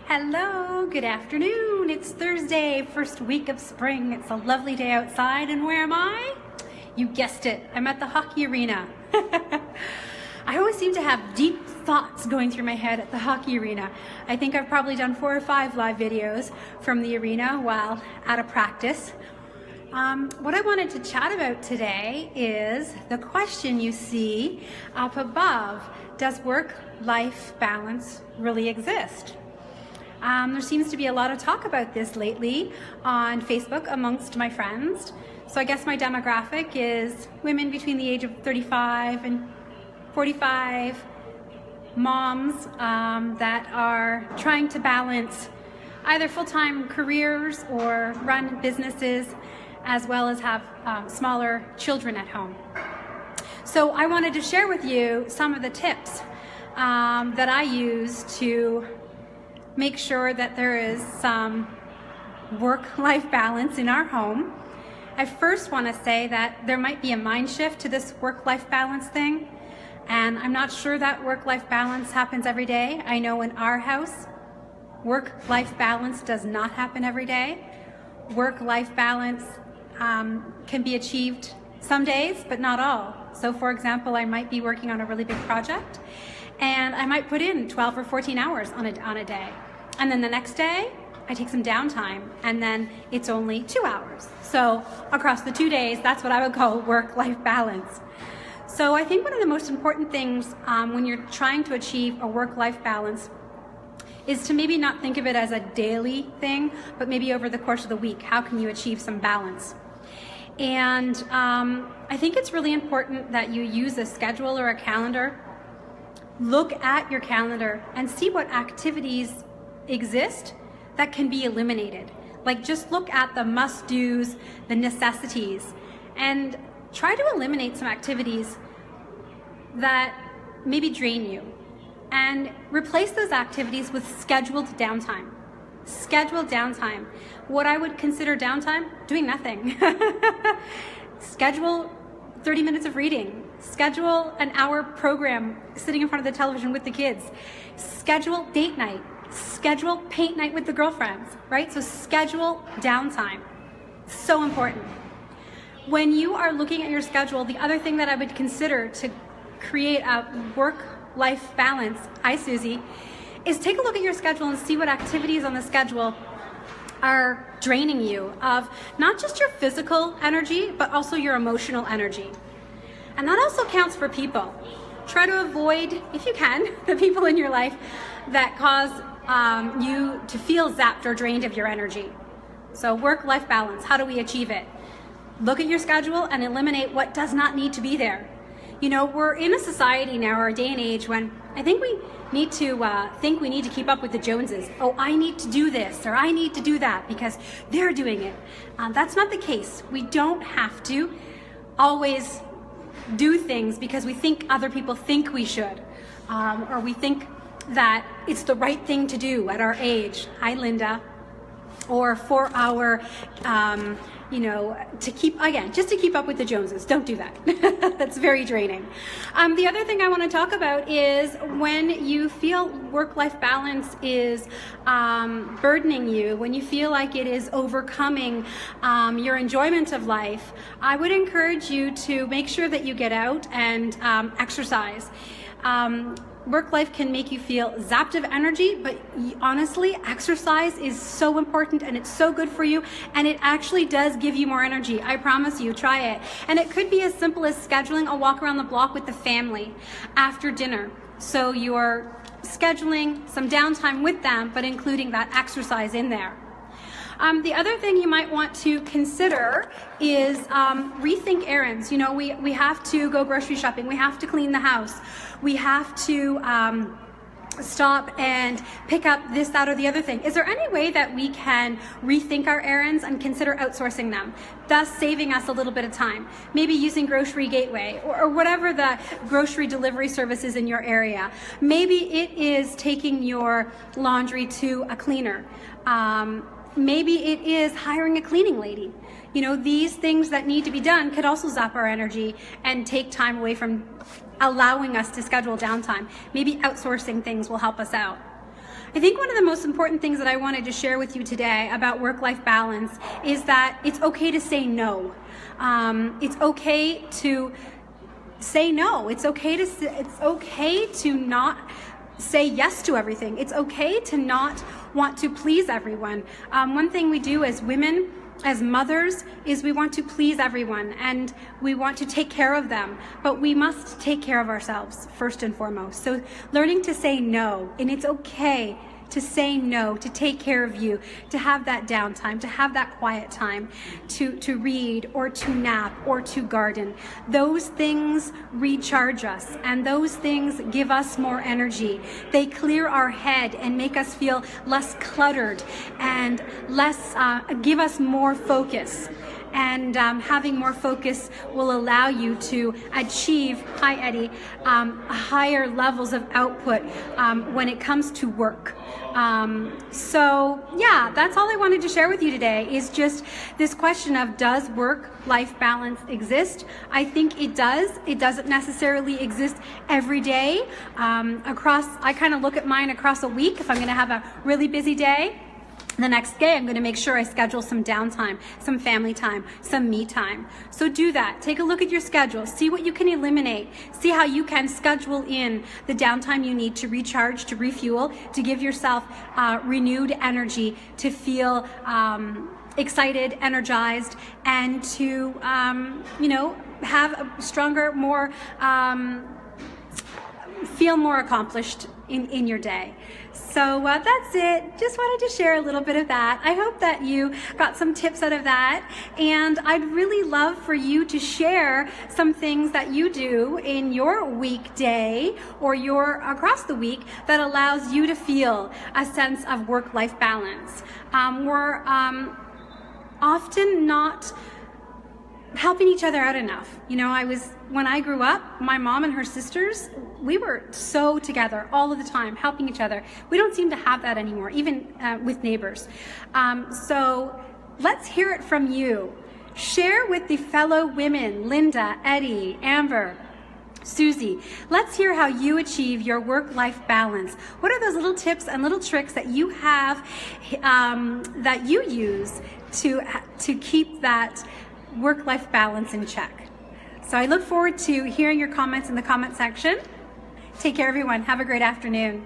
Hello, good afternoon. It's Thursday, first week of spring. It's a lovely day outside, and where am I? You guessed it, I'm at the hockey arena. I always seem to have deep thoughts going through my head at the hockey arena. I think I've probably done 4 or 5 live videos from the arena while at a practice. What I wanted to chat about today is the question you see up above. Does work-life balance really exist? There seems to be a lot of talk about this lately on Facebook amongst my friends. So I guess my demographic is women between the age of 35 and 45, moms that are trying to balance either full-time careers or run businesses, as well as have smaller children at home. So I wanted to share with you some of the tips that I use to make sure that there is some work-life balance in our home. I first want to say that there might be a mind shift to this work-life balance thing, and I'm not sure that work-life balance happens every day. I know in our house, work-life balance does not happen every day. Work-life balance can be achieved some days, but not all. So for example, I might be working on a really big project, and I might put in 12 or 14 hours on a day. And then the next day, I take some downtime, and then it's only 2 hours. So across the 2 days, that's what I would call work-life balance. So I think one of the most important things when you're trying to achieve a work-life balance is to maybe not think of it as a daily thing, but maybe over the course of the week, how can you achieve some balance? And I think it's really important that you use a schedule or a calendar. Look at your calendar and see what activities exist that can be eliminated. Like, just look at the must-dos, the necessities, and try to eliminate some activities that maybe drain you, and replace those activities with scheduled downtime. Scheduled downtime. What I would consider downtime? Doing nothing. Schedule 30 minutes of reading. Schedule an hour program sitting in front of the television with the kids. Schedule date night. Schedule paint night with the girlfriends, right? So schedule downtime. So important. When you are looking at your schedule, the other thing that I would consider to create a work-life balance, hi Susie, is take a look at your schedule and see what activities on the schedule are draining you of not just your physical energy, but also your emotional energy. And that also counts for people. Try to avoid, if you can, the people in your life that cause you to feel zapped or drained of your energy. So work-life balance, how do we achieve it? Look at your schedule and eliminate what does not need to be there. You know, we're in a society now, or a day and age, when I think we need to keep up with the Joneses. Oh, I need to do this, or I need to do that because they're doing it. That's not the case. We don't have to always do things because we think other people think we should, or we think that it's the right thing to do at our age. Hi, Linda. Or for our, to keep up with the Joneses. Don't do that. That's very draining. The other thing I want to talk about is when you feel work-life balance is burdening you, when you feel like it is overcoming your enjoyment of life, I would encourage you to make sure that you get out and exercise. Work life can make you feel zapped of energy, but honestly, exercise is so important and it's so good for you, and it actually does give you more energy. I promise you, try it. And it could be as simple as scheduling a walk around the block with the family after dinner. So you're scheduling some downtime with them, but including that exercise in there. The other thing you might want to consider is rethink errands. You know, we have to go grocery shopping. We have to clean the house. We have to stop and pick up this, that, or the other thing. Is there any way that we can rethink our errands and consider outsourcing them, thus saving us a little bit of time? Maybe using Grocery Gateway or whatever the grocery delivery service is in your area. Maybe it is taking your laundry to a cleaner. Maybe it is hiring a cleaning lady. You know, these things that need to be done could also zap our energy and take time away from allowing us to schedule downtime. Maybe outsourcing things will help us out. I think one of the most important things that I wanted to share with you today about work-life balance is that it's okay to say no. It's okay to say no. It's okay to not say yes to everything. It's okay to not want to please everyone. One thing we do as women, as mothers, is we want to please everyone and we want to take care of them, but we must take care of ourselves first and foremost. So learning to say no, and it's okay to say no, to take care of you, to have that downtime, to have that quiet time, to read or to nap or to garden. Those things recharge us and those things give us more energy. They clear our head and make us feel less cluttered and give us more focus. And having more focus will allow you to achieve, hi Eddie, higher levels of output when it comes to work. So yeah, that's all I wanted to share with you today, is just this question of, does work-life balance exist? I think it does. It doesn't necessarily exist every day. I kind of look at mine across a week. If I'm going to have a really busy day, the next day, I'm going to make sure I schedule some downtime, some family time, some me time. So do that. Take a look at your schedule. See what you can eliminate. See how you can schedule in the downtime you need to recharge, to refuel, to give yourself renewed energy, to feel excited, energized, and to, have a stronger, more, feel more accomplished in your day. So that's it. Just wanted to share a little bit of that. I hope that you got some tips out of that. And I'd really love for you to share some things that you do in your weekday or across the week that allows you to feel a sense of work-life balance. We're often not helping each other out enough. When I grew up, my mom and her sisters, we were so together all of the time, helping each other. We don't seem to have that anymore, even with neighbors. So let's hear it from you. Share with the fellow women, Linda, Eddie, Amber, Susie. Let's hear how you achieve your work-life balance. What are those little tips and little tricks that you have, that you use to keep that work-life balance in check? So I look forward to hearing your comments in the comment section. Take care, everyone. Have a great afternoon.